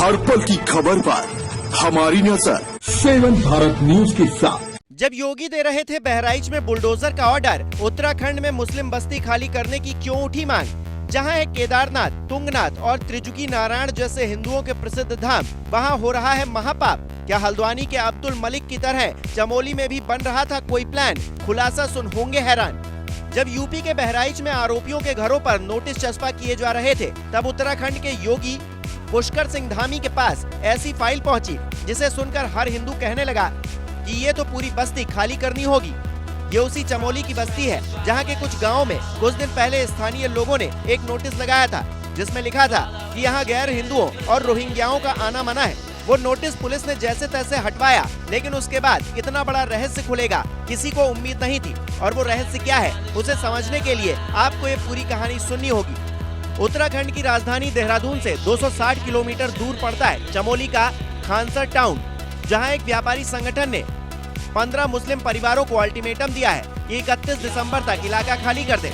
हर पल की खबर पर हमारी नजर 7 भारत न्यूज के साथ। जब योगी दे रहे थे बहराइच में बुलडोजर का ऑर्डर, उत्तराखंड में मुस्लिम बस्ती खाली करने की क्यों उठी मांग? जहां है केदारनाथ, तुंगनाथ और त्रिजुगी नारायण जैसे हिंदुओं के प्रसिद्ध धाम, वहां हो रहा है महापाप। क्या हल्द्वानी के अब्दुल मलिक की तरह चमोली में भी बन रहा था कोई प्लान? खुलासा सुन होंगे हैरान। जब यूपी के बहराइच में आरोपियों के घरों पर नोटिस चस्पा किए जा रहे थे, तब उत्तराखंड के योगी पुष्कर सिंह धामी के पास ऐसी फाइल पहुंची जिसे सुनकर हर हिंदू कहने लगा कि ये तो पूरी बस्ती खाली करनी होगी। ये उसी चमोली की बस्ती है जहां के कुछ गांवों में कुछ दिन पहले स्थानीय लोगों ने एक नोटिस लगाया था जिसमें लिखा था कि यहां गैर हिंदुओं और रोहिंग्याओं का आना मना है। वो नोटिस पुलिस ने जैसे तैसे हटवाया, लेकिन उसके बाद इतना बड़ा रहस्य खुलेगा किसी को उम्मीद नहीं थी। और वो रहस्य क्या है, उसे समझने के लिए आपको ये पूरी कहानी सुननी होगी। उत्तराखंड की राजधानी देहरादून से 260 किलोमीटर दूर पड़ता है चमोली का खानसर टाउन, जहां एक व्यापारी संगठन ने 15 मुस्लिम परिवारों को अल्टीमेटम दिया है कि 31 दिसंबर तक इलाका खाली कर दे।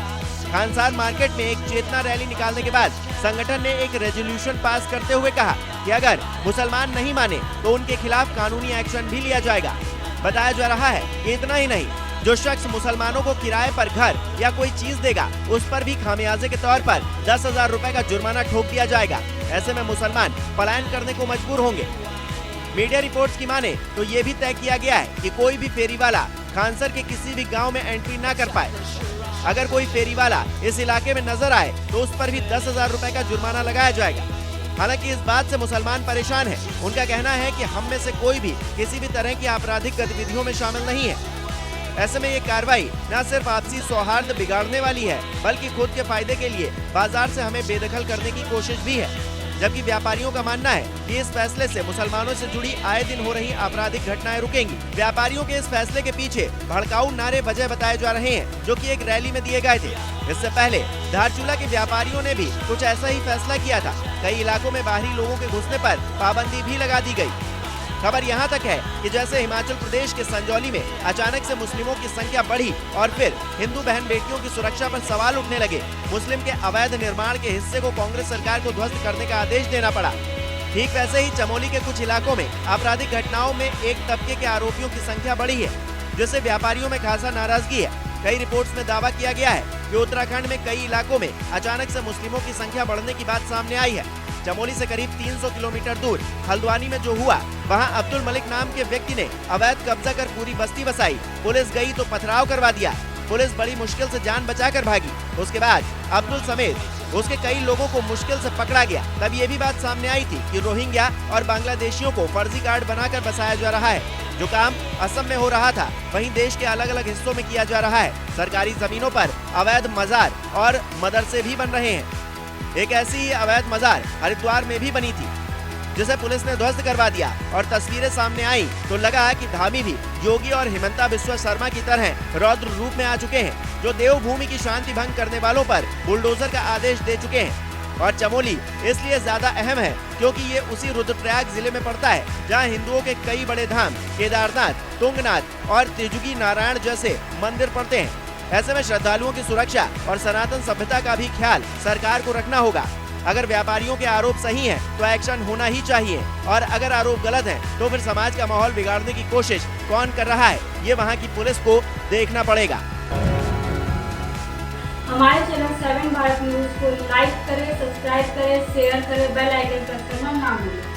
खानसार मार्केट में एक चेतना रैली निकालने के बाद संगठन ने एक रेजोल्यूशन पास करते हुए कहा कि अगर मुसलमान नहीं माने तो उनके खिलाफ कानूनी एक्शन भी लिया जाएगा। बताया जा रहा है कि इतना ही नहीं, जो शख्स मुसलमानों को किराए पर घर या कोई चीज देगा, उस पर भी खामियाजे के तौर पर 10,000 रुपए का जुर्माना ठोक दिया जाएगा। ऐसे में मुसलमान पलायन करने को मजबूर होंगे। मीडिया रिपोर्ट्स की माने तो ये भी तय किया गया है कि कोई भी फेरी वाला खानसर के किसी भी गांव में एंट्री ना कर पाए। अगर कोई फेरी वाला इस इलाके में नजर आए तो उस पर भी 10,000 रुपए का जुर्माना लगाया जाएगा। हालांकि इस बात से मुसलमान परेशान हैं। उनका कहना है कि हम में से कोई भी किसी भी तरह की आपराधिक गतिविधियों में शामिल नहीं है। ऐसे में ये कार्रवाई न सिर्फ आपसी सौहार्द बिगाड़ने वाली है, बल्कि खुद के फायदे के लिए बाजार से हमें बेदखल करने की कोशिश भी है। जबकि व्यापारियों का मानना है कि इस फैसले से मुसलमानों से जुड़ी आए दिन हो रही आपराधिक घटनाएं रुकेंगी। व्यापारियों के इस फैसले के पीछे भड़काऊ नारे वजह बताए जा रहे हैं, जो कि एक रैली में दिए गए थे। इससे पहले धारचूला के व्यापारियों ने भी कुछ ऐसा ही फैसला किया था। कई इलाकों में बाहरी लोगों के घुसने पर पाबंदी भी लगा दी गयी। खबर यहाँ तक है कि जैसे हिमाचल प्रदेश के संजौली में अचानक से मुस्लिमों की संख्या बढ़ी और फिर हिंदू बहन बेटियों की सुरक्षा पर सवाल उठने लगे, मुस्लिम के अवैध निर्माण के हिस्से को कांग्रेस सरकार को ध्वस्त करने का आदेश देना पड़ा। ठीक वैसे ही चमोली के कुछ इलाकों में आपराधिक घटनाओं में एक तबके के आरोपियों की संख्या बढ़ी है, जिससे व्यापारियों में खासा नाराजगी है। कई रिपोर्ट्स में दावा किया गया है कि उत्तराखंड में कई इलाकों में अचानक से मुस्लिमों की संख्या बढ़ने की बात सामने आई है। चमोली से करीब 300 किलोमीटर दूर हल्द्वानी में जो हुआ, वहां अब्दुल मलिक नाम के व्यक्ति ने अवैध कब्जा कर पूरी बस्ती बसाई। पुलिस गई तो पथराव करवा दिया। पुलिस बड़ी मुश्किल से जान बचाकर भागी। उसके बाद अब्दुल समेत उसके कई लोगों को मुश्किल से पकड़ा गया। तब ये भी बात सामने आई थी कि रोहिंग्या और बांग्लादेशियों को फर्जी कार्ड बनाकर बसाया जा रहा है। जो काम असम में हो रहा था, वहीं देश के अलग अलग हिस्सों में किया जा रहा है। सरकारी जमीनों पर अवैध मजार और मदरसे भी बन रहे हैं। एक ऐसी ही अवैध मजार हरिद्वार में भी बनी थी, जिसे पुलिस ने ध्वस्त करवा दिया। और तस्वीरें सामने आई तो लगा कि धामी भी योगी और हिमंता बिस्वा शर्मा की तरह रौद्र रूप में आ चुके हैं, जो देवभूमि की शांति भंग करने वालों पर बुलडोजर का आदेश दे चुके हैं। और चमोली इसलिए ज्यादा अहम है क्योंकि ये उसी रुद्रप्रयाग जिले में पड़ता है, जहाँ हिंदुओं के कई बड़े धाम केदारनाथ, तुंगनाथ और त्रिजुगी नारायण जैसे मंदिर पड़ते हैं। ऐसे में श्रद्धालुओं की सुरक्षा और सनातन सभ्यता का भी ख्याल सरकार को रखना होगा। अगर व्यापारियों के आरोप सही हैं, तो एक्शन होना ही चाहिए, और अगर आरोप गलत हैं, तो फिर समाज का माहौल बिगाड़ने की कोशिश कौन कर रहा है, ये वहाँ की पुलिस को देखना पड़ेगा। हमारे चैनल 7 भारत न्यूज को लाइक करें, सब्सक्राइब करें, शेयर करें, बेल आइकन प्रेस करना ना भूलें।